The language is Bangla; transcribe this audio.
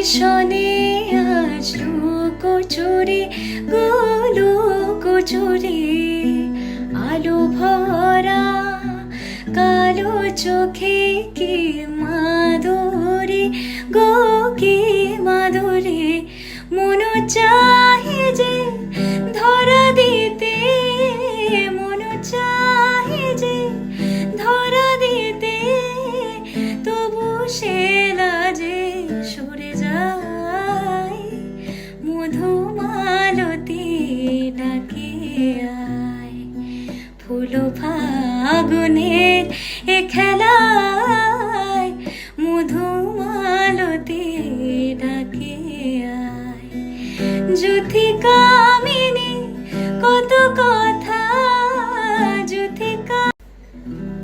শনে আজ লুকোচুরি লুকোচুরি আলো ভরা কালো চোখে কি মাধুরী গো কি মাধুরী মন চাহে যে ধরা দিতে মন চাহে যে ধরা দিতে তবু সে লাজে সরে যায় মধুমালতী ডাকে আয় ফুল ফাগুনের এ খেলা